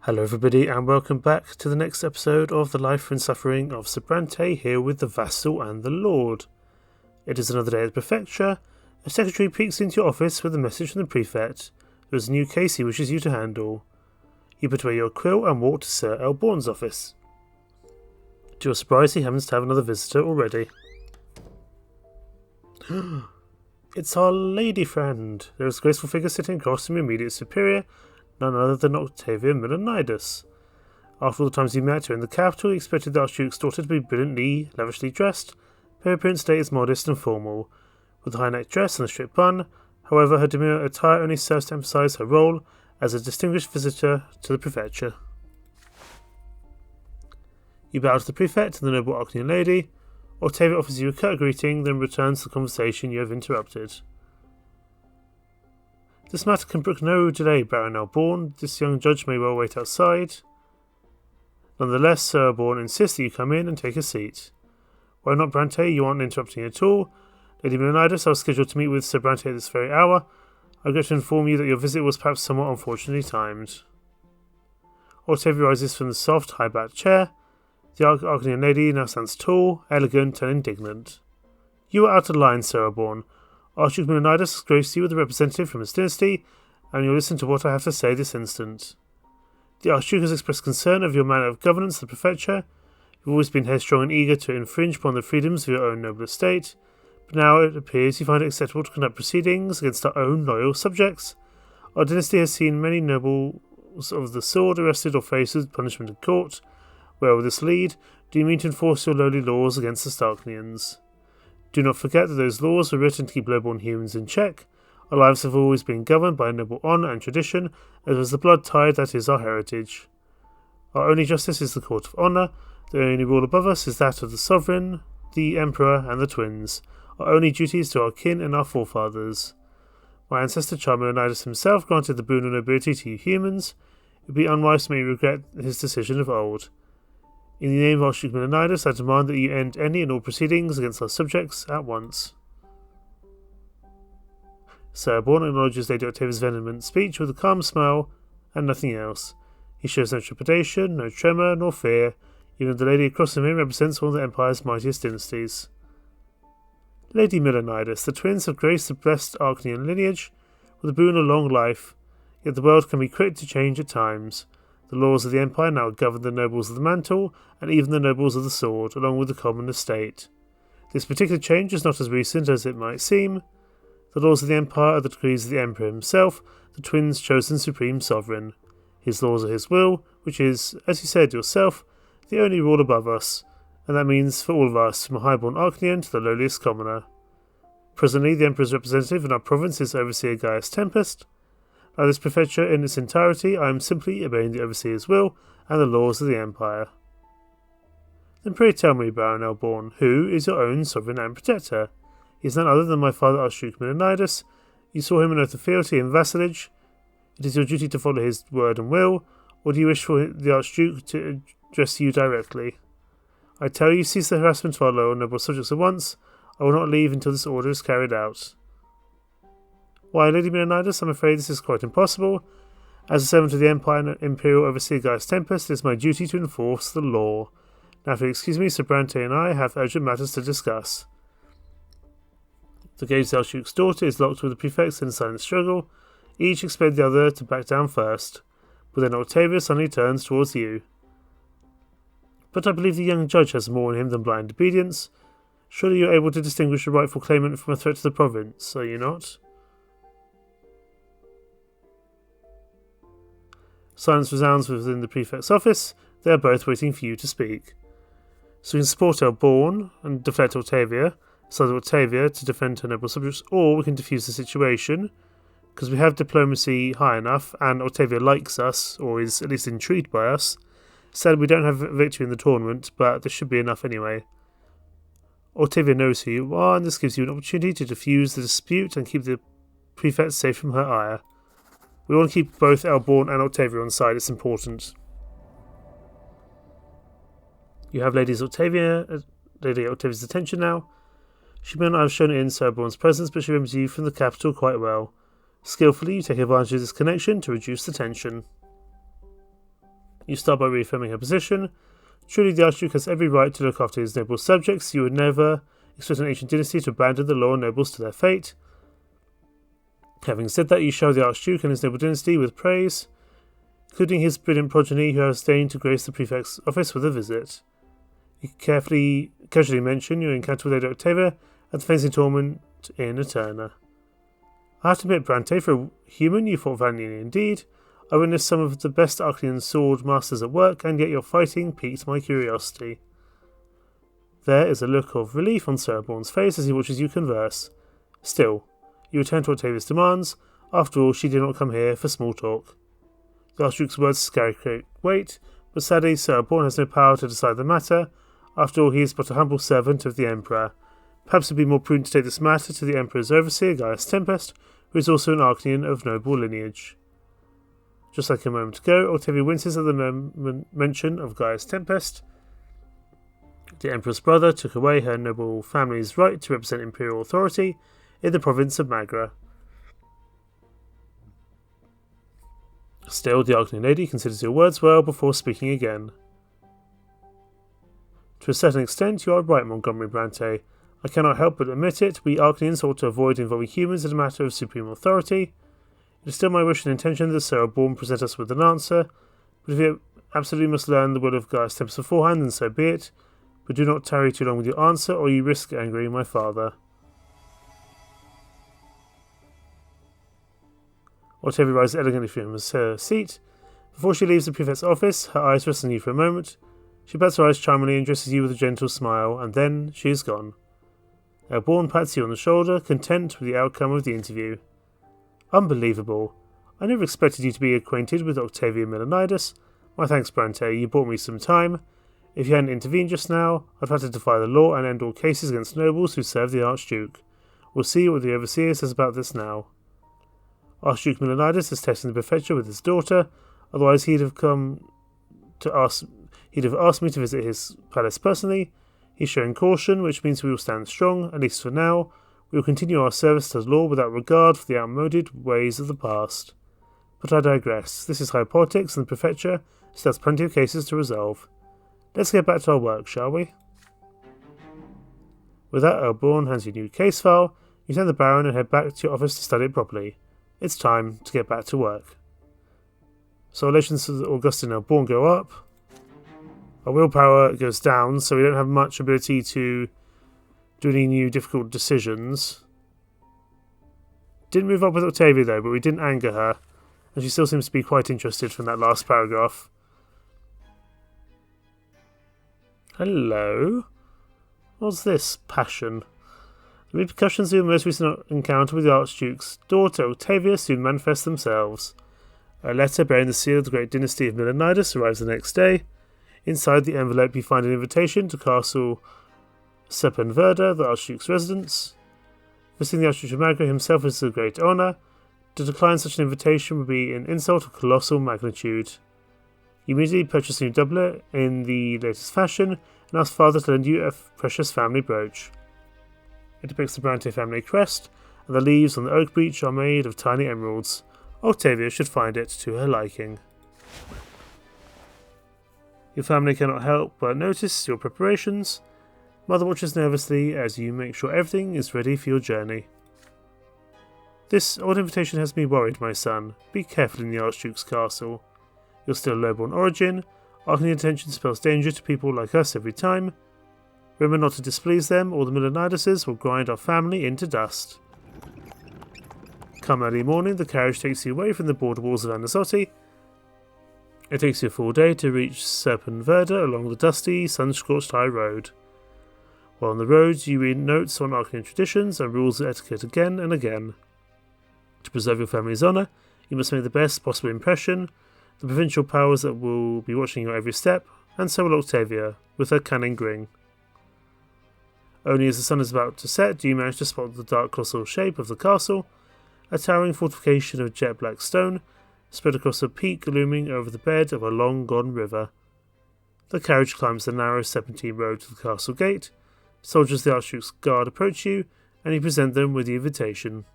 Hello everybody and welcome back to the next episode of The Life and Suffering of Sir Brante, here with the Vassal and the Lord. It is another day at the Prefecture. A secretary peeks into your office with a message from the Prefect. There is a new case he wishes you to handle. You put away your quill and walk to Sir Elborn's office. To your surprise, he happens to have another visitor already. It's our lady friend. There is a graceful figure sitting across from your immediate superior, none other than Octavia Milanidas. After all the times you met her in the capital, you expected the Archduke's daughter to be brilliantly, lavishly dressed, but her appearance today is modest and formal, with a high-necked dress and a straight bun. However, her demure attire only serves to emphasise her role as a distinguished visitor to the prefecture. You bow to the prefect and the noble Arcanian lady. Octavia offers you a curt greeting, then returns to the conversation you have interrupted. This matter can brook no delay, Baron Elborn. This young judge may well wait outside. Nonetheless, Sir Elborn insists that you come in and take a seat. Why not, Brante? You aren't interrupting at all. Lady Milanidas, I was scheduled to meet with Sir Brante at this very hour. I regret to inform you that your visit was perhaps somewhat unfortunately timed. Octavia rises from the soft, high-backed chair. The Arcanian lady now stands tall, elegant, and indignant. You are out of line, Sir Elborn. Archduke Milanidas has graced you with a representative from his dynasty, and you'll listen to what I have to say this instant. The Archduke has expressed concern of your manner of governance at the prefecture. You've always been headstrong and eager to infringe upon the freedoms of your own noble estate, but now it appears you find it acceptable to conduct proceedings against our own loyal subjects. Our dynasty has seen many nobles of the sword arrested or faced with punishment in court. Where will this lead? Do you mean to enforce your lowly laws against the Starknians? Do not forget that those laws were written to keep low-born humans in check. Our lives have always been governed by noble honour and tradition, as well as the blood tide that is our heritage. Our only justice is the court of honour. The only rule above us is that of the sovereign, the emperor, and the twins. Our only duty is to our kin and our forefathers. My ancestor Milanidas himself granted the boon of nobility to you humans. It would be unwise to make you regret his decision of old. In the name of Archduke Milanidas, I demand that you end any and all proceedings against our subjects at once. Sir Elborn acknowledges Lady Octavia's vehement speech with a calm smile and nothing else. He shows no trepidation, no tremor, nor fear, even though the lady across from him represents one of the Empire's mightiest dynasties. Lady Milanidas, the twins have graced the blessed Arcanian lineage with the boon of long life, yet the world can be quick to change at times. The laws of the Empire now govern the nobles of the mantle, and even the nobles of the sword, along with the common estate. This particular change is not as recent as it might seem. The laws of the Empire are the decrees of the Emperor himself, the twins' chosen supreme sovereign. His laws are his will, which is, as you said yourself, the only rule above us, and that means for all of us, from a highborn Arcanian to the lowliest commoner. Presently, the Emperor's representative in our province is Overseer Gaius Tempest. By this prefecture in its entirety, I am simply obeying the Overseer's will and the laws of the Empire. Then pray tell me, Baron Elborn, who is your own sovereign and protector? He is none other than my father Archduke Milanidas. You saw him in oath of fealty and vassalage. It is your duty to follow his word and will, or do you wish for the Archduke to address you directly? I tell you, cease the harassment of our loyal noble subjects at once. I will not leave until this order is carried out. Why, Lady Milanidas, I'm afraid this is quite impossible. As a servant of the Empire and Imperial Overseer Gaius Tempest, it is my duty to enforce the law. Now, if you'll excuse me, Sir Brante and I have urgent matters to discuss. The gaze of the Archduke's daughter is locked with the prefects in a silent struggle. Each expect the other to back down first, but then Octavia suddenly turns towards you. But I believe the young judge has more in him than blind obedience. Surely you are able to distinguish a rightful claimant from a threat to the province, are you not? Silence resounds within the prefect's office. They are both waiting for you to speak. So we can support Elborn and deflect Octavia, side Octavia to defend her noble subjects, or we can defuse the situation, because we have diplomacy high enough, and Octavia likes us, or is at least intrigued by us. Sadly, we don't have a victory in the tournament, but this should be enough anyway. Octavia knows who you are, and this gives you an opportunity to defuse the dispute and keep the prefect safe from her ire. We want to keep both Elborn and Octavia on side, it's important. You have Lady Octavia's attention now. She may not have shown it in Sir Elborn's presence, but she remembers you from the capital quite well. Skillfully, you take advantage of this connection to reduce the tension. You start by reaffirming her position. Truly, the Archduke has every right to look after his noble subjects. You would never expect an ancient dynasty to abandon the loyal nobles to their fate. Having said that, you shower the Archduke and his noble dynasty with praise, including his brilliant progeny who have deigned to grace the prefect's office with a visit. You casually mention your encounter with Lady Octavia at the fencing tournament in Eterna. I have to admit, Brante, for a human you fought valiantly indeed. I witnessed some of the best Arcanian sword masters at work, and yet your fighting piqued my curiosity. There is a look of relief on Sir Bourne's face as he watches you converse. Still, you return to Octavia's demands. After all, she did not come here for small talk. The Archduke's words carry great weight, but sadly Sir Bourne has no power to decide the matter. After all, he is but a humble servant of the Emperor. Perhaps it would be more prudent to take this matter to the Emperor's overseer, Gaius Tempest, who is also an Arcanian of noble lineage. Just like a moment ago, Octavia winces at the mention of Gaius Tempest. The Emperor's brother took away her noble family's right to represent imperial authority in the province of Magra. Still, the Arcanian lady considers your words well before speaking again. To a certain extent, you are right, Montgomery Brante. I cannot help but admit it. We Arcanians ought to avoid involving humans in a matter of supreme authority. It is still my wish and intention that Sir Bourne present us with an answer, but if you absolutely must learn the will of Gaius Tempest beforehand, then so be it. But do not tarry too long with your answer, or you risk angering my father. Octavia rises elegantly from her seat. Before she leaves the prefect's office, her eyes rest on you for a moment. She bats her eyes charmingly and addresses you with a gentle smile, and then she is gone. Bourne pats you on the shoulder, content with the outcome of the interview. Unbelievable. I never expected you to be acquainted with Octavia Milanidas. My thanks, Brante. You bought me some time. If you hadn't intervened just now, I'd have had to defy the law and end all cases against nobles who serve the Archduke. We'll see what the overseer says about this now. Archduke Milanidas is testing the prefecture with his daughter. Otherwise, he'd have asked me to visit his palace personally. He's showing caution, which means we will stand strong, at least for now. We will continue our service to the law without regard for the outmoded ways of the past. But I digress. This is high politics, and the prefecture still has plenty of cases to resolve. Let's get back to our work, shall we? With that, Bourne hands you a new case file. You send the Baron and head back to your office to study it properly. It's time to get back to work. So relations to Augustine and Bourne go up. Our willpower goes down, so we don't have much ability to do any new difficult decisions. Didn't move up with Octavia though, but we didn't anger her, and she still seems to be quite interested from that last paragraph. Hello? What's this? Passion. The repercussions of your most recent encounter with the Archduke's daughter Octavia soon manifest themselves. A letter bearing the seal of the great dynasty of Milanidas arrives the next day. Inside the envelope you find an invitation to Castle Seppenwerda, the Archduke's residence. Visiting the Archduke of Magra himself is a great honour. To decline such an invitation would be an insult of colossal magnitude. You immediately purchase a new doublet in the latest fashion and ask father to lend you a precious family brooch. It depicts the Brante family crest, and the leaves on the oak beech are made of tiny emeralds. Octavia should find it to her liking. Your family cannot help but notice your preparations. Mother watches nervously as you make sure everything is ready for your journey. This odd invitation has me worried, my son. Be careful in the Archduke's castle. You're still of low-born origin. Arcane attention spells danger to people like us every time. Remember not to displease them, or the Milanidases will grind our family into dust. Come early morning, the carriage takes you away from the border walls of Anasotti. It takes you a full day to reach Seppenwerda along the dusty, sun-scorched high road. While on the road, you read notes on Arcane traditions and rules of etiquette again and again. To preserve your family's honour, you must make the best possible impression. The provincial powers that will be watching your every step, and so will Octavia, with her cunning grin. Only as the sun is about to set do you manage to spot the dark colossal shape of the castle, a towering fortification of jet-black stone, spread across a peak looming over the bed of a long-gone river. The carriage climbs the narrow serpentine road to the castle gate. Soldiers of the Archduke's guard approach you, and you present them with the invitation.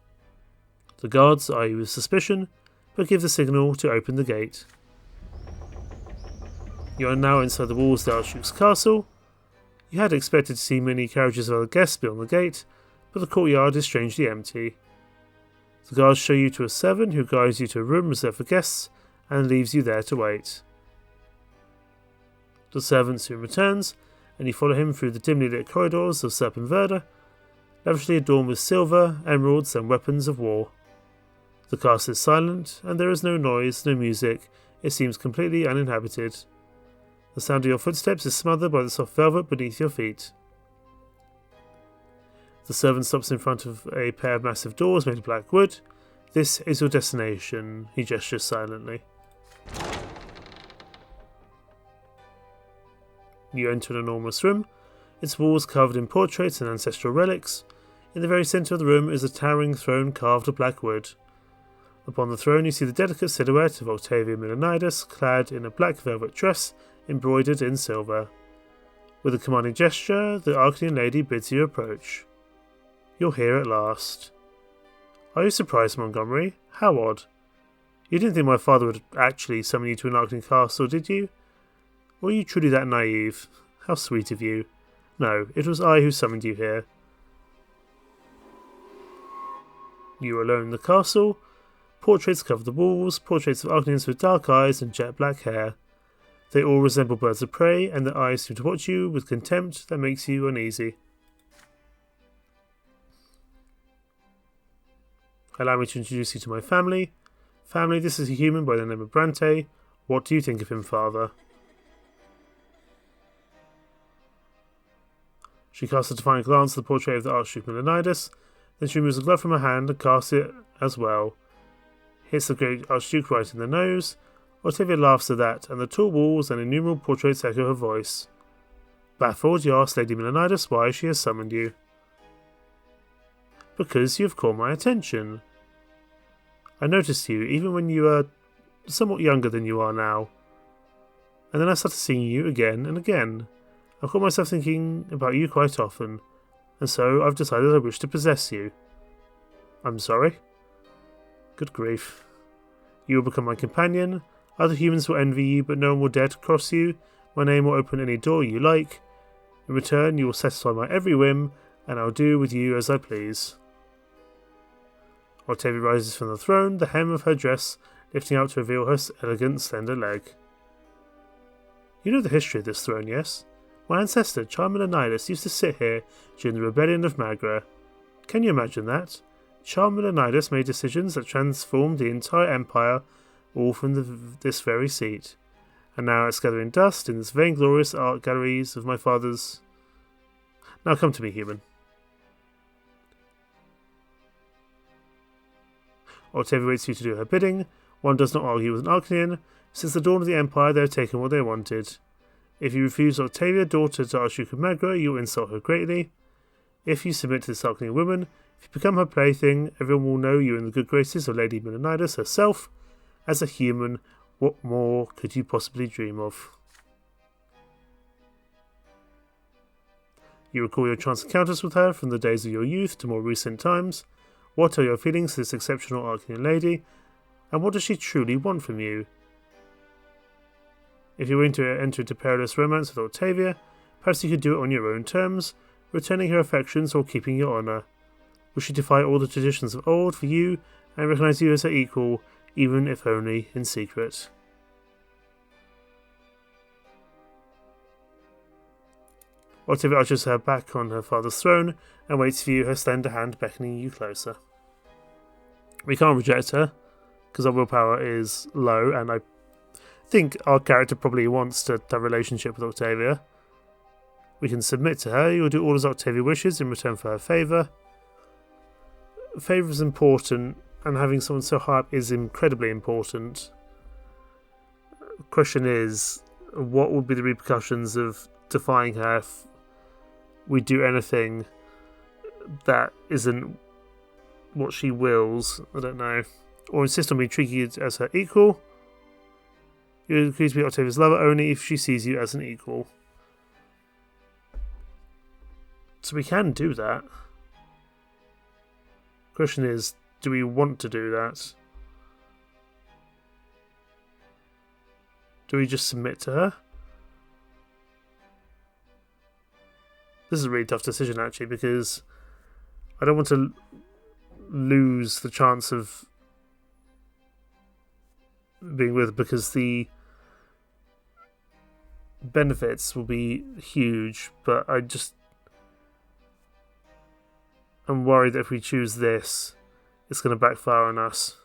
The guards eye you with suspicion, but give the signal to open the gate. You are now inside the walls of the Archduke's castle. You had expected to see many carriages of other guests beyond the gate, but the courtyard is strangely empty. The guards show you to a servant who guides you to a room reserved for guests and leaves you there to wait. The servant soon returns, and you follow him through the dimly lit corridors of Serpenwerda, lavishly adorned with silver, emeralds, and weapons of war. The castle is silent, and there is no noise, no music. It seems completely uninhabited. The sound of your footsteps is smothered by the soft velvet beneath your feet. The servant stops in front of a pair of massive doors made of black wood. This is your destination, he gestures silently. You enter an enormous room, its walls covered in portraits and ancestral relics. In the very centre of the room is a towering throne carved of black wood. Upon the throne you see the delicate silhouette of Octavia Milanidas, clad in a black velvet dress embroidered in silver. With a commanding gesture, the Arcanian lady bids you approach. You're here at last. Are you surprised, Montgomery? How odd. You didn't think my father would actually summon you to an Arcanian castle, did you? Were you truly that naive? How sweet of you. No, it was I who summoned you here. You are alone in the castle. Portraits cover the walls, portraits of Arcanians with dark eyes and jet black hair. They all resemble birds of prey, and their eyes seem to watch you with contempt that makes you uneasy. Allow me to introduce you to my family. Family, this is a human by the name of Brante. What do you think of him, father? She casts a defiant glance at the portrait of the Archduke Milanidas, then she removes a glove from her hand and casts it as well. Hits the great Archduke right in the nose. Octavia laughs at that, and the tall walls and innumerable portraits echo her voice. Baffled, you ask Lady Milanidas why she has summoned you. Because you have caught my attention. I noticed you even when you were somewhat younger than you are now. And then I started seeing you again and again. I caught myself thinking about you quite often, and so I've decided I wish to possess you. I'm sorry? Good grief. You will become my companion. Other humans will envy you, but no one will dare to cross you. My name will open any door you like. In return, you will satisfy my every whim, and I'll do with you as I please. Octavia rises from the throne, the hem of her dress lifting out to reveal her elegant, slender leg. You know the history of this throne, yes? My ancestor, Milanidas, used to sit here during the rebellion of Magra. Can you imagine that? Milanidas made decisions that transformed the entire empire, all from this very seat. And now it's gathering dust in this vainglorious art galleries of my father's... Now come to me, human. Octavia waits for you to do her bidding. One does not argue with an Arcanian. Since the dawn of the Empire, they have taken what they wanted. If you refuse Octavia, daughter to Archduke of Magra, you will insult her greatly. If you submit to this Arcanian woman, if you become her plaything, everyone will know you in the good graces of Lady Milanidas herself. As a human, what more could you possibly dream of? You recall your chance encounters with her from the days of your youth to more recent times. What are your feelings for this exceptional Arcanian lady, and what does she truly want from you? If you're willing to enter into perilous romance with Octavia, perhaps you could do it on your own terms, returning her affections or keeping your honour. Will she defy all the traditions of old for you and recognise you as her equal, even if only in secret? Octavia arches her back on her father's throne and waits for you, her slender hand beckoning you closer. We can't reject her, because our willpower is low, and I think our character probably wants to have a relationship with Octavia. We can submit to her. You will do all as Octavia wishes in return for her favour. Favour is important, and having someone so high up is incredibly important. The question is, what would be the repercussions of defying her if we do anything that isn't what she wills? I don't know. Or insist on being treated as her equal. You agree to be Octavia's lover only if she sees you as an equal. So we can do that. Question is, do we want to do that? Do we just submit to her? This is a really tough decision, actually, because I don't want to lose the chance of being with her, because the benefits will be huge, but I'm worried that if we choose this, it's going to backfire on us.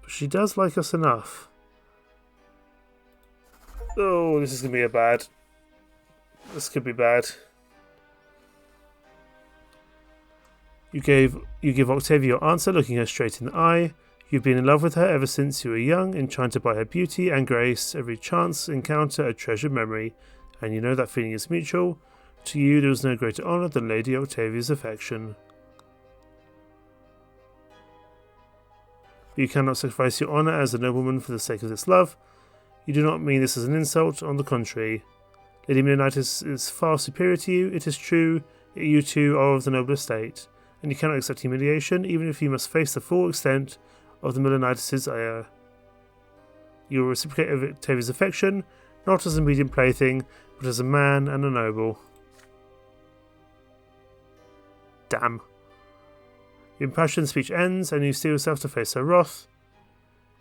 But she does like us enough. Oh, this is going to be this could be bad. You give Octavia your answer, looking her straight in the eye. You've been in love with her ever since you were young, enchanted by her beauty and grace, every chance encounter a treasured memory, and you know that feeling is mutual. To you there was no greater honour than Lady Octavia's affection. You cannot sacrifice your honour as a nobleman for the sake of this love. You do not mean this as an insult, on the contrary. Lady Milanidas is far superior to you, it is true, yet you two are of the noble estate, and you cannot accept humiliation, even if you must face the full extent of the Milanidas' ire. You will reciprocate Octavia's affection, not as a medium plaything, but as a man and a noble. Damn. Your impassioned speech ends, and you steel yourself to face her wrath.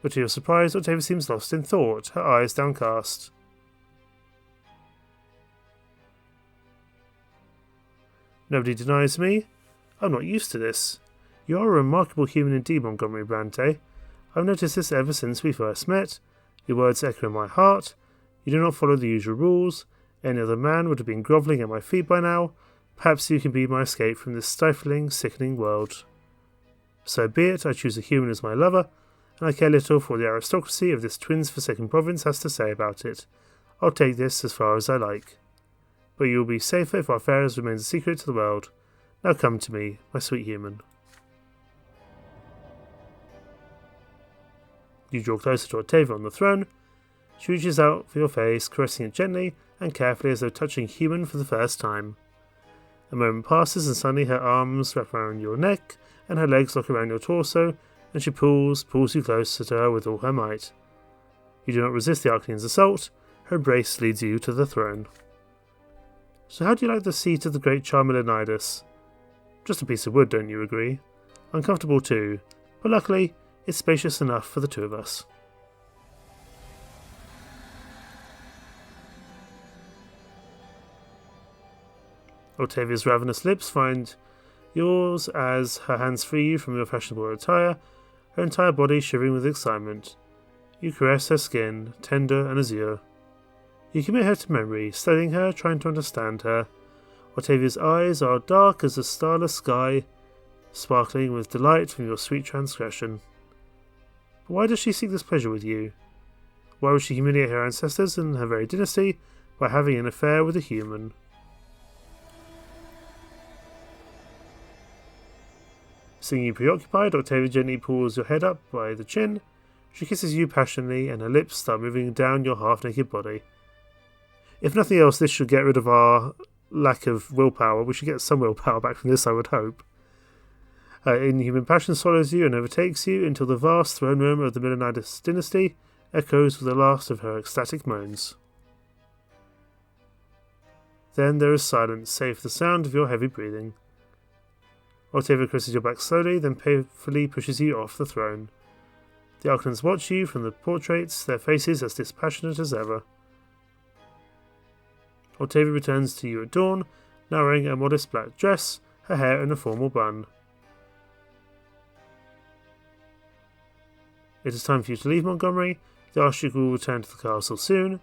But to your surprise, Octavia seems lost in thought, her eyes downcast. Nobody denies me. I'm not used to this. You are a remarkable human indeed, Montgomery Brante. I've noticed this ever since we first met. Your words echo in my heart. You do not follow the usual rules. Any other man would have been grovelling at my feet by now. Perhaps you can be my escape from this stifling, sickening world. So be it, I choose a human as my lover, and I care little for the aristocracy of this twins-forsaken province has to say about it. I'll take this as far as I like. But you will be safer if our affairs remain a secret to the world. Now come to me, my sweet human. You draw closer to Octavia on the throne. She reaches out for your face, caressing it gently and carefully as though touching human for the first time. A moment passes and suddenly her arms wrap around your neck and her legs lock around your torso, and she pulls you closer to her with all her might. You do not resist the Arcanian's assault. Her embrace leads you to the throne. So how do you like the seat of the great Charmer Milanidas? Just a piece of wood, don't you agree? Uncomfortable too, but luckily it's spacious enough for the two of us. Octavia's ravenous lips find yours as her hands free you from your fashionable attire, her entire body shivering with excitement. You caress her skin, tender and azure. You commit her to memory, studying her, trying to understand her. Octavia's eyes are dark as the starless sky, sparkling with delight from your sweet transgression. But why does she seek this pleasure with you? Why would she humiliate her ancestors and her very dynasty by having an affair with a human? Seeing you preoccupied, Octavia gently pulls your head up by the chin. She kisses you passionately, and her lips start moving down your half-naked body. If nothing else, this should get rid of our lack of willpower. We should get some willpower back from this, I would hope. Inhuman passion swallows you and overtakes you until the vast throne room of the Milanidas dynasty echoes with the last of her ecstatic moans. Then there is silence, save for the sound of your heavy breathing. Octavia caresses your back slowly, then painfully pushes you off the throne. The Arcanans watch you from the portraits, their faces as dispassionate as ever. Octavia returns to you at dawn, now wearing a modest black dress, her hair in a formal bun. It is time for you to leave Montgomery. The Archduke will return to the castle soon.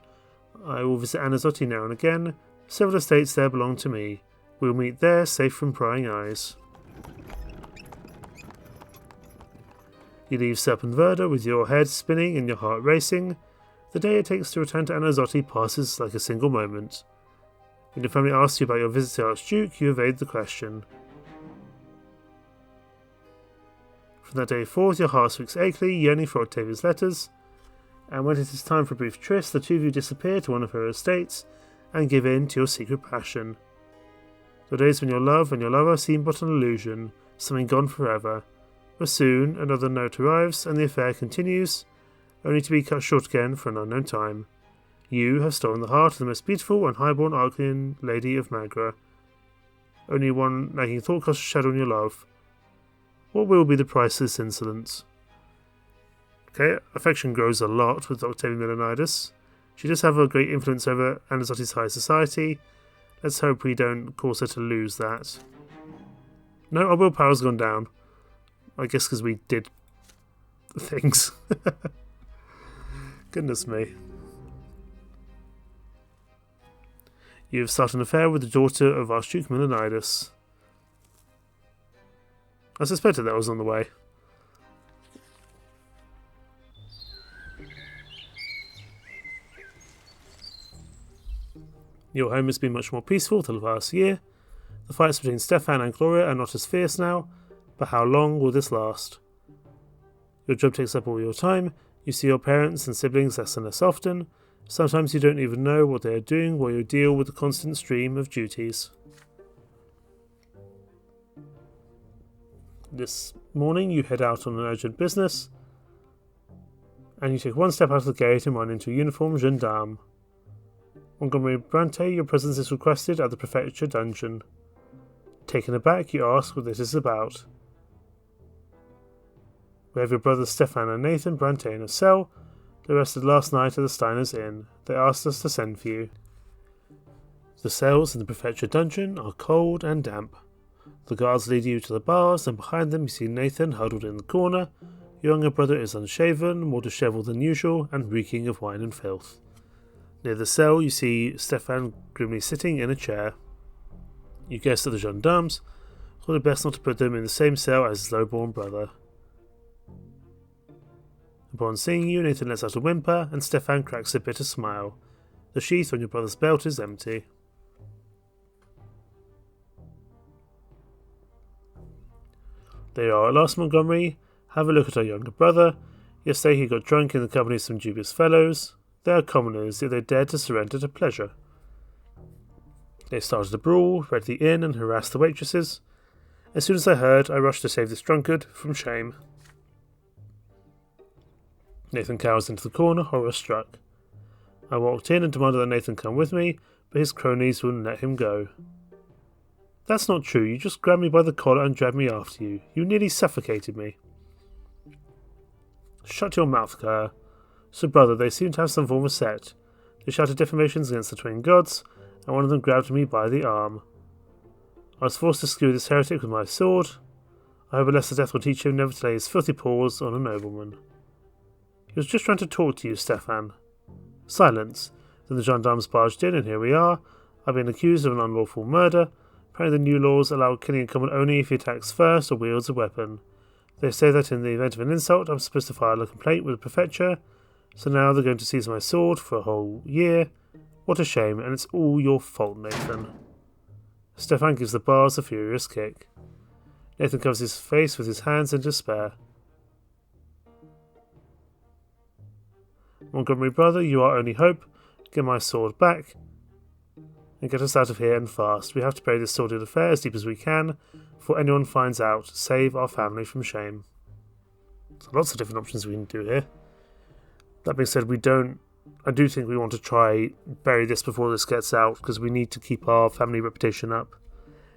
I will visit Anazotti now and again. Several estates there belong to me. We will meet there, safe from prying eyes. You leave Serpenverda with your head spinning and your heart racing. The day it takes to return to Anazotti passes like a single moment. When your family asks you about your visit to the Archduke, you evade the question. From that day forth, your heart speaks achingly, yearning for Octavia's letters, and when it is time for a brief tryst, the two of you disappear to one of her estates and give in to your secret passion. The days when your love and your lover seem but an illusion, something gone forever. But soon another note arrives, and the affair continues, only to be cut short again for an unknown time. You have stolen the heart of the most beautiful and highborn Archean lady of Magra. Only one lacking thought casts a shadow on your love. What will be the price of this insolence? Okay, affection grows a lot with Octavia Milanidas. She does have a great influence over Anazotti's high society. Let's hope we don't cause her to lose that. No, our willpower's gone down. I guess because we did things. Goodness me. You have started an affair with the daughter of Archduke Milanidas. I suspected that was on the way. Your home has been much more peaceful for the past year. The fights between Stefan and Gloria are not as fierce now, but how long will this last? Your job takes up all your time. You see your parents and siblings less and less often. Sometimes you don't even know what they are doing while you deal with the constant stream of duties. This morning you head out on an urgent business, and you take one step out of the gate and run into a uniformed gendarme. Montgomery Brante, your presence is requested at the prefecture dungeon. Taken aback, you ask what this is about. We have your brothers Stefan and Nathan Brante in a cell. They rested last night at the Steiner's Inn. They asked us to send for you. The cells in the prefecture dungeon are cold and damp. The guards lead you to the bars, and behind them you see Nathan huddled in the corner. Your younger brother is unshaven, more dishevelled than usual, and reeking of wine and filth. Near the cell you see Stefan grimly sitting in a chair. You guess that the gendarmes thought it best not to put them in the same cell as his low-born brother. Upon seeing you, Nathan lets out a whimper, and Stefan cracks a bitter smile. The sheath on your brother's belt is empty. There you are at last, Montgomery. Have a look at our younger brother. Yesterday he got drunk in the company of some dubious fellows. They are commoners, yet they dared to surrender to pleasure. They started a brawl, raided the inn, and harassed the waitresses. As soon as I heard, I rushed to save this drunkard from shame. Nathan cowers into the corner, horror-struck. I walked in and demanded that Nathan come with me, but his cronies wouldn't let him go. That's not true. You just grabbed me by the collar and dragged me after you. You nearly suffocated me. Shut your mouth, Kerr. So, brother, they seem to have some form of set. They shouted defamations against the twin gods, and one of them grabbed me by the arm. I was forced to skewer this heretic with my sword. I hope a lesser death will teach him never to lay his filthy paws on a nobleman. He was just trying to talk to you, Stefan. Silence. Then the gendarmes barged in, and here we are. I've been accused of an unlawful murder. Apparently the new laws allow killing a common only if he attacks first or wields a weapon. They say that in the event of an insult, I'm supposed to file a complaint with the prefecture. So now they're going to seize my sword for a whole year. What a shame, and it's all your fault, Nathan. Stefan gives the bars a furious kick. Nathan covers his face with his hands in despair. Montgomery, brother, you are our only hope. Get my sword back and get us out of here and fast. We have to bury this sordid affair as deep as we can before anyone finds out. Save our family from shame. So lots of different options we can do here. That being said, I do think we want to try bury this before this gets out, because we need to keep our family reputation up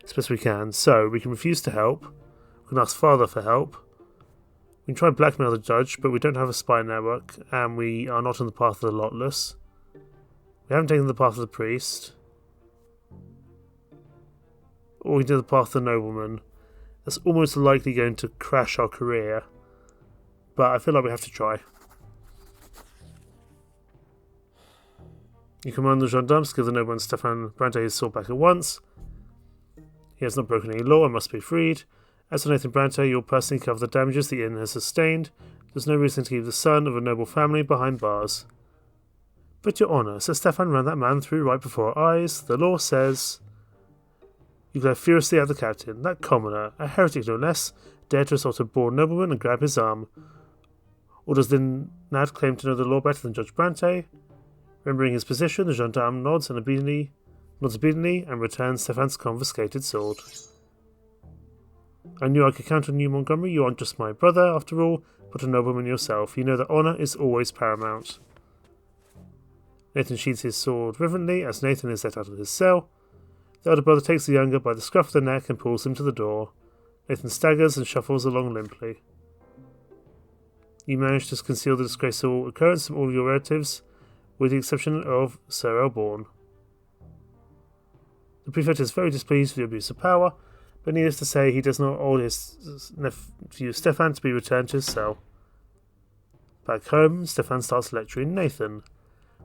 as best we can. So we can refuse to help. We can ask Father for help. We can try and blackmail the judge, but we don't have a spy network, and we are not on the path of the Lotless. We haven't taken the path of the priest. Or we do the path of the nobleman. That's almost likely going to crash our career, but I feel like we have to try. You command the gendarmes to give the nobleman Stefan Brante his sword back at once. He has not broken any law and must be freed. As for Nathan Brante, you'll personally cover the damages the inn has sustained. There's no reason to keep the son of a noble family behind bars. But, Your Honour, Sir Stefan ran that man through right before our eyes. The law says... You glare furiously at the captain. That commoner, a heretic no less, dared to assault a born nobleman and grab his arm. Or does the Nad claim to know the law better than Judge Brante? Remembering his position, the gendarme nods obediently and returns Stefan's confiscated sword. I knew I could count on you, Montgomery. You aren't just my brother, after all. but a nobleman yourself. You know that honour is always paramount. Nathan sheathes his sword reverently as Nathan is let out of his cell. The elder brother takes the younger by the scruff of the neck and pulls him to the door. Nathan staggers and shuffles along limply. You manage to conceal the disgraceful occurrence from all your relatives, with the exception of Sir Elborn. The prefect is very displeased with the abuse of power, but needless to say, he does not order his nephew Stefan to be returned to his cell. Back home, Stefan starts lecturing Nathan.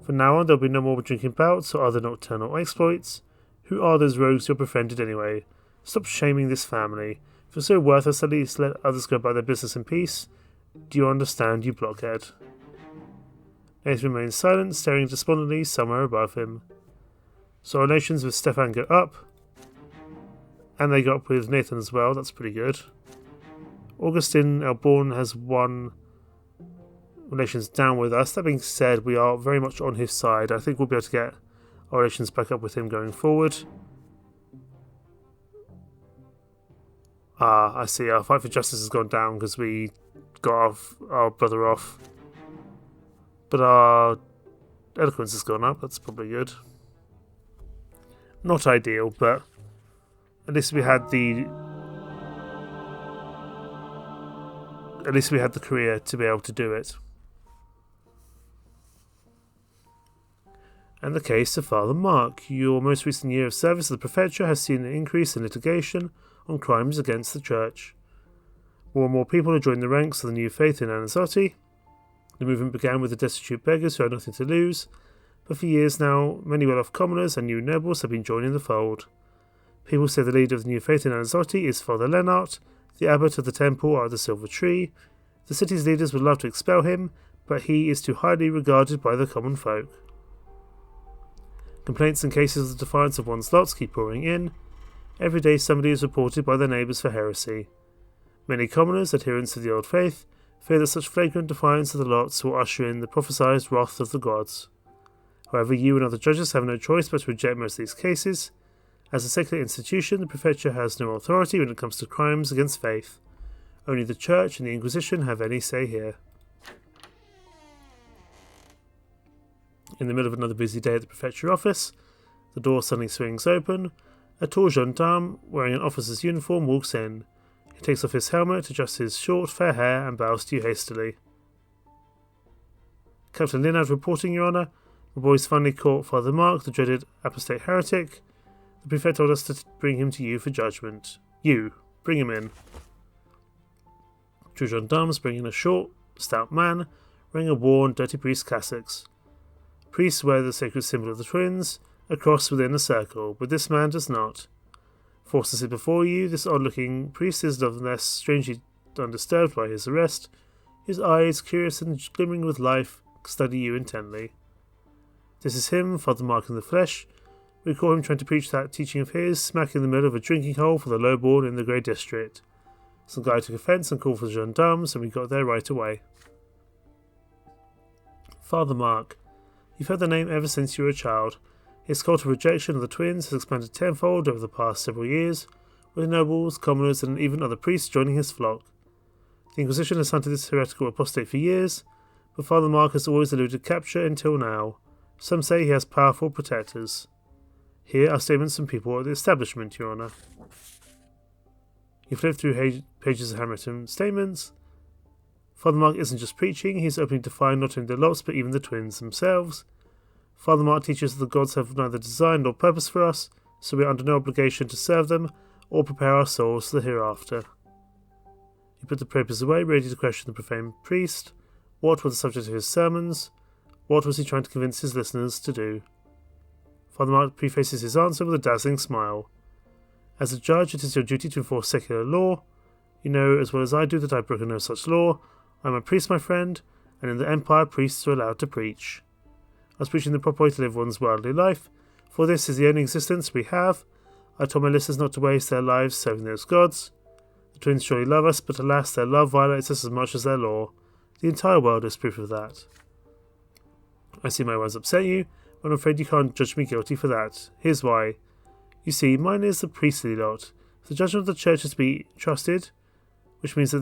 From now on, there will be no more drinking bouts or other nocturnal exploits. Who are those rogues you're befriended anyway? Stop shaming this family. If you're so worthless, at least let others go about their business in peace. Do you understand, you blockhead? Nathan remains silent, staring despondently somewhere above him. So our relations with Stefan go up. And they go up with Nathan as well, that's pretty good. Augustin Elborn has won relations down with us. That being said, we are very much on his side. I think we'll be able to get our relations back up with him going forward. I see, our fight for justice has gone down because we got our brother off. But our eloquence has gone up, that's probably good. Not ideal, but at least we had the career to be able to do it. And the case of Father Mark. Your most recent year of service at the prefecture has seen an increase in litigation on crimes against the church. More and more people have joined the ranks of the new faith in Anazotti. The movement began with the destitute beggars who had nothing to lose, but for years now, many well-off commoners and new nobles have been joining the fold. People say the leader of the new faith in Anazotti is Father Lennart, the abbot of the temple of the Silver Tree. The city's leaders would love to expel him, but he is too highly regarded by the common folk. Complaints and cases of defiance of one's lots keep pouring in. Every day somebody is reported by their neighbours for heresy. Many commoners, adherents of the old faith, fear that such flagrant defiance of the lots will usher in the prophesied wrath of the gods. However, you and other judges have no choice but to reject most of these cases. As a secular institution, the prefecture has no authority when it comes to crimes against faith. Only the Church and the Inquisition have any say here. In the middle of another busy day at the prefecture office, the door suddenly swings open. A tall gendarme wearing an officer's uniform walks in. He takes off his helmet, adjusts his short, fair hair, and bows to you hastily. Captain Linard reporting, Your Honour. The boys finally caught Father Mark, the dreaded apostate heretic. The prefect told us to bring him to you for judgment. You, bring him in. Two gendarmes bring in a short, stout man, wearing a worn, dirty priest's cassocks. Priests wear the sacred symbol of the twins, a cross within a circle, but this man does not. Forced to sit before you, this odd-looking priest is nonetheless strangely undisturbed by his arrest. His eyes, curious and glimmering with life, study you intently. This is him, Father Mark in the flesh. We caught him trying to preach that teaching of his, smack in the middle of a drinking hole for the lowborn in the Grey District. Some guy took offence and called for the gendarmes, and we got there right away. Father Mark. You've heard the name ever since you were a child. His cult of rejection of the twins has expanded tenfold over the past several years, with nobles, commoners, and even other priests joining his flock. The Inquisition has hunted this heretical apostate for years, but Father Mark has always eluded capture until now. Some say he has powerful protectors. Here are statements from people at the establishment, Your Honour. You flip through pages of handwritten statements. Father Mark isn't just preaching, he's opening to find not only the lots but even the twins themselves. Father Mark teaches that the gods have neither design nor purpose for us, so we are under no obligation to serve them or prepare our souls for the hereafter. He put the papers away, ready to question the profane priest. What were the subject of his sermons? What was he trying to convince his listeners to do? Father Mark prefaces his answer with a dazzling smile. As a judge, it is your duty to enforce secular law. You know as well as I do that I have broken no such law. I am a priest, my friend, and in the Empire priests are allowed to preach. I was preaching the proper way to live one's worldly life, for this is the only existence we have. I told my listeners not to waste their lives serving those gods. The twins surely love us, but alas, their love violates us as much as their law. The entire world is proof of that. I see my words upset you, but I'm afraid you can't judge me guilty for that. Here's why. You see, mine is the priestly lot. If the judgment of the church is to be trusted, which means that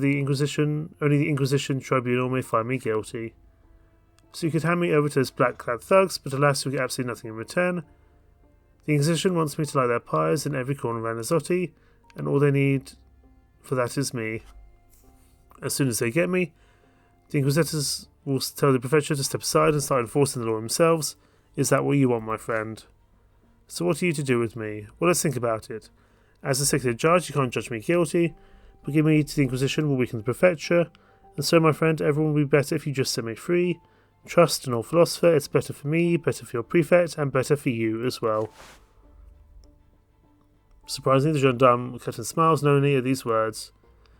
only the Inquisition tribunal may find me guilty. So you could hand me over to those black-clad thugs, but alas, you'll get absolutely nothing in return. The Inquisition wants me to light their pyres in every corner of Ranazotti, and all they need for that is me. As soon as they get me, the Inquisitors will tell the Prefecture to step aside and start enforcing the law themselves. Is that what you want, my friend? So what are you to do with me? Well, let's think about it. As a secular judge, you can't judge me guilty, but giving me to the Inquisition will weaken the Prefecture, and so, my friend, everyone will be better if you just set me free. Trust an old philosopher, it's better for me, better for your prefect, and better for you as well. Surprisingly, the gendarme captain smiles knowingly at these words.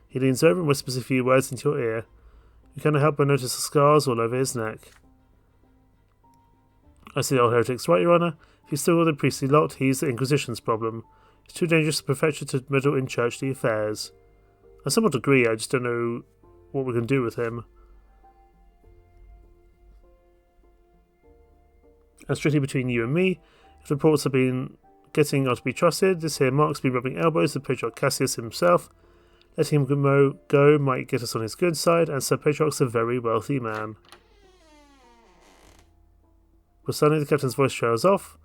He leans over and whispers a few words into your ear. You cannot help but notice the scars all over his neck. I see the old heretic's right, Your Honour. If he's still got the priestly lot, he's the Inquisition's problem. It's too dangerous for the Prefecture to meddle in churchly affairs. I somewhat agree, I just don't know what we can do with him. And strictly between you and me, if reports have been getting not to be trusted, this here Mark's been rubbing elbows with Patriarch Cassius himself. Letting him go might get us on his good side, and Sir Patriarch's a very wealthy man. But suddenly the captain's voice trails off,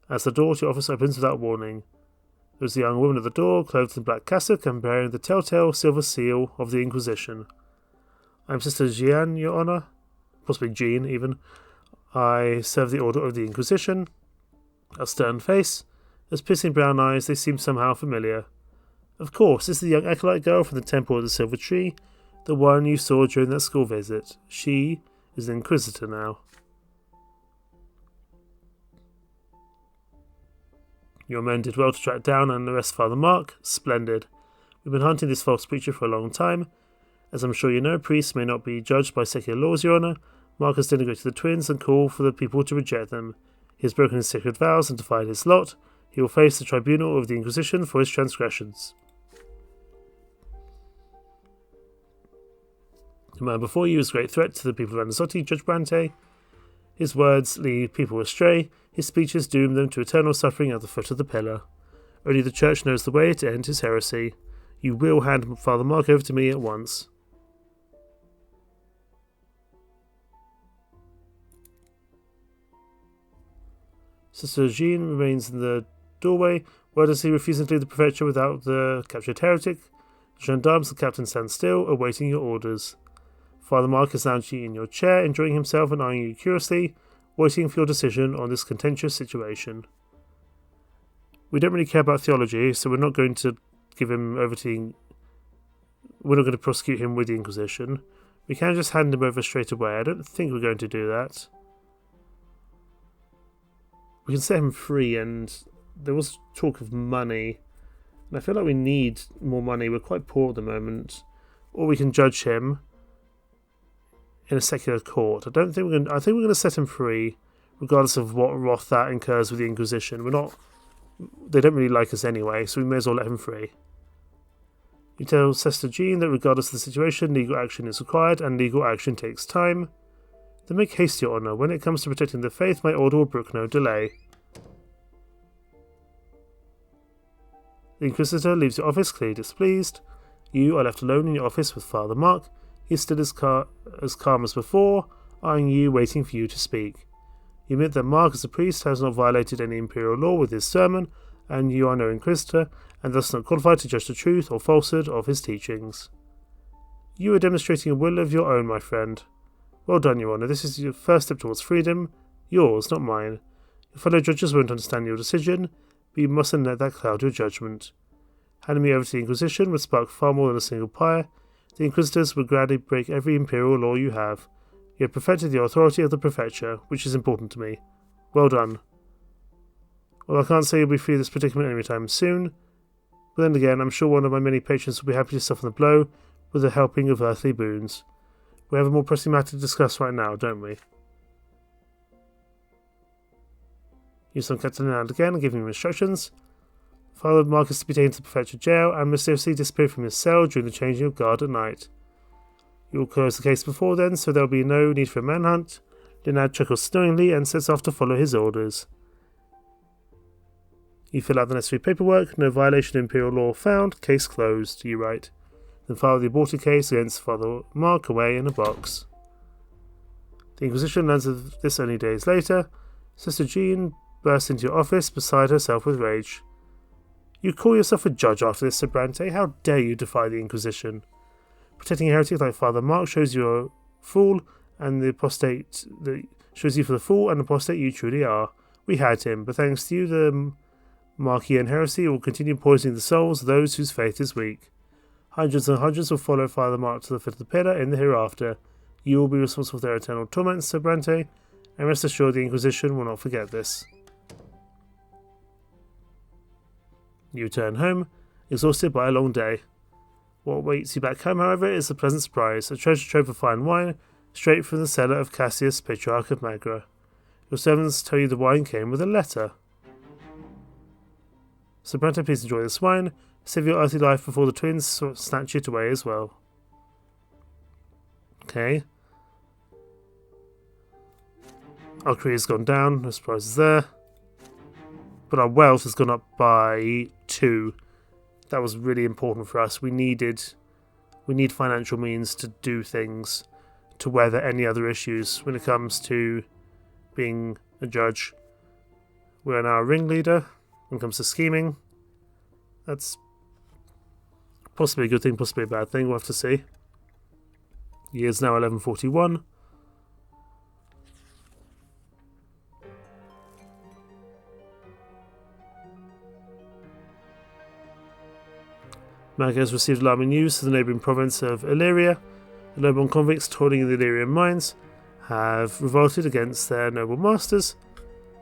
as the door to your office opens without warning. There is a young woman at the door, clothed in black cassock and bearing the telltale silver seal of the Inquisition. I am Sister Jeanne, Your Honour. Possibly Jean, even. I serve the Order of the Inquisition. A stern face, those piercing brown eyes, they seem somehow familiar. Of course, this is the young acolyte girl from the Temple of the Silver Tree, the one you saw during that school visit. She is an Inquisitor now. Your men did well to track down and arrest Father Mark. Splendid. We've been hunting this false preacher for a long time. As I'm sure you know, priests may not be judged by secular laws, Your Honour. Mark has denigrated the twins and called for the people to reject them. He has broken his sacred vows and defied his lot. He will face the tribunal of the Inquisition for his transgressions. The man before you is a great threat to the people of Ranazotti, Judge Brante. His words lead people astray. His speeches doom them to eternal suffering at the foot of the pillar. Only the Church knows the way to end his heresy. You will hand Father Mark over to me at once. Sister Jean remains in the doorway, wordlessly refusing to leave the Prefecture without the captured heretic. The gendarmes and the captain stand still, awaiting your orders. Father Mark is lounging in your chair, enjoying himself and eyeing you curiously, waiting for your decision on this contentious situation. We don't really care about theology, so we're not going to give him over to... We're not going to prosecute him with the Inquisition. We can just hand him over straight away. I don't think we're going to do that. We can set him free, and there was talk of money. And I feel like we need more money. We're quite poor at the moment. Or we can judge him in a secular court. I think we're going to set him free, regardless of what wrath that incurs with the Inquisition. They don't really like us anyway, so we may as well let him free. You tell Sister Jean that regardless of the situation, legal action is required, and legal action takes time. Then make haste, Your Honour. When it comes to protecting the faith, my order will brook no delay. The Inquisitor leaves your office clearly displeased. You are left alone in your office with Father Mark. He is still as calm as before, eyeing you, waiting for you to speak. You admit that Mark, as a priest, has not violated any imperial law with his sermon, and you are no Inquisitor, and thus not qualified to judge the truth or falsehood of his teachings. You are demonstrating a will of your own, my friend. Well done, Your Honour. This is your first step towards freedom. Yours, not mine. Your fellow judges won't understand your decision, but you mustn't let that cloud your judgment. Handing me over to the Inquisition would spark far more than a single pyre. The Inquisitors would gladly break every imperial law you have. You have perfected the authority of the Prefecture, which is important to me. Well done. Well, I can't say you'll be free of this predicament anytime soon, but then again, I'm sure one of my many patrons will be happy to soften the blow with the helping of earthly boons. We have a more pressing matter to discuss right now, don't we? You saw Captain Land again, giving him instructions. Father Mark is to be taken to the Prefecture jail and mysteriously disappear from his cell during the changing of guard at night. You will close the case before then, so there will be no need for a manhunt. Linad chuckles sneeringly and sets off to follow his orders. You fill out the necessary paperwork. No violation of imperial law found. Case closed, you write. then file the aborted case against Father Mark away in a box. The Inquisition learns of this only days later. Sister Jean bursts into your office, beside herself with rage. "You call yourself a judge after this, said Brante. How dare you defy the Inquisition? Protecting a heretic like Father Mark shows you a fool, and the apostate that shows you for the fool and apostate you truly are. We had him, but thanks to you, the Marquian heresy will continue poisoning the souls of those whose faith is weak. Hundreds and hundreds will follow Father Mark to the foot of the pillar in the hereafter. You will be responsible for their eternal torments, said Brante, and rest assured the Inquisition will not forget this." You return home, exhausted by a long day. What awaits you back home, however, is a pleasant surprise, a treasure trove of fine wine, straight from the cellar of Cassius, Patriarch of Magra. Your servants tell you the wine came with a letter. So Brante, please enjoy this wine, save your earthly life before the twins snatch it away as well. Okay. Our career's gone down, no surprises there. But our wealth has gone up by 2. That was really important for us. We need financial means to do things, to weather any other issues when it comes to being a judge. We're now a ringleader when it comes to scheming. That's possibly a good thing, possibly a bad thing. We'll have to see. Year's now 1141. Maga has received alarming news to the neighbouring province of Illyria. The noble convicts toiling in the Illyrian mines have revolted against their noble masters.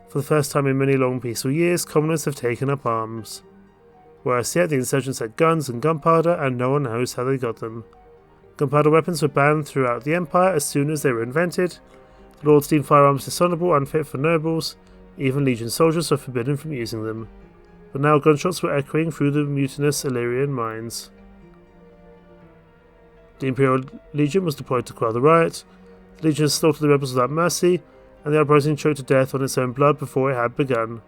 For the first time in many long peaceful years, commoners have taken up arms. Worse yet, the insurgents had guns and gunpowder, and no one knows how they got them. Gunpowder weapons were banned throughout the Empire as soon as they were invented. The lords deemed firearms dishonourable, unfit for nobles. Even Legion soldiers were forbidden from using them. But now gunshots were echoing through the mutinous Illyrian mines. The Imperial Legion was deployed to quell the riot. The Legion slaughtered the rebels without mercy, and the uprising choked to death on its own blood before it had begun.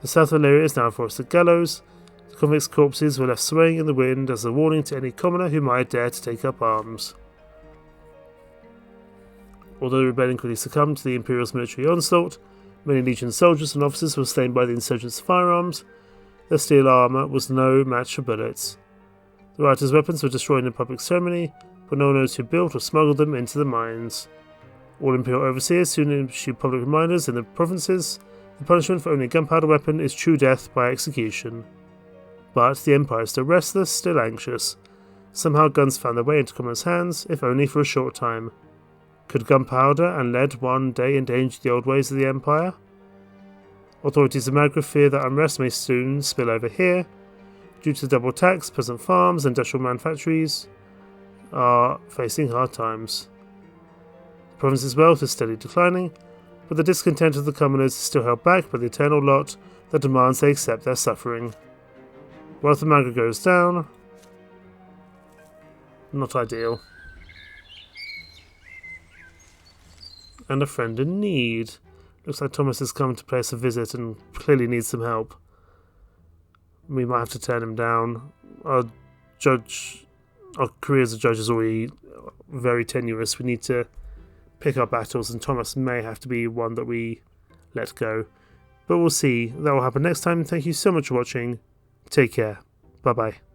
The south of Illyria is now a forested gallows. The convicts' corpses were left swaying in the wind as a warning to any commoner who might dare to take up arms. Although the rebellion quickly succumbed to the Imperial's military onslaught, many Legion soldiers and officers were slain by the insurgents' firearms. Their steel armour was no match for bullets. The rioters' weapons were destroyed in a public ceremony, but no one knows who built or smuggled them into the mines. All Imperial overseers soon issue public reminders in the provinces. The punishment for owning a gunpowder weapon is true death by execution. But the Empire is still restless, still anxious. Somehow guns found their way into commoners' hands, if only for a short time. Could gunpowder and lead one day endanger the old ways of the Empire? Authorities of Magra fear that unrest may soon spill over here. Due to the double tax, peasant farms and industrial manufactories are facing hard times. The province's wealth is steadily declining, but the discontent of the commoners is still held back by the eternal lot that demands they accept their suffering. Wealth of Magra goes down. Not ideal. And a friend in need. Looks like Thomas has come to pay us a visit and clearly needs some help. We might have to turn him down. Our career as a judge is already very tenuous. We need to pick our battles, and Thomas may have to be one that we let go. But we'll see. That will happen next time. Thank you so much for watching. Take care. Bye-bye.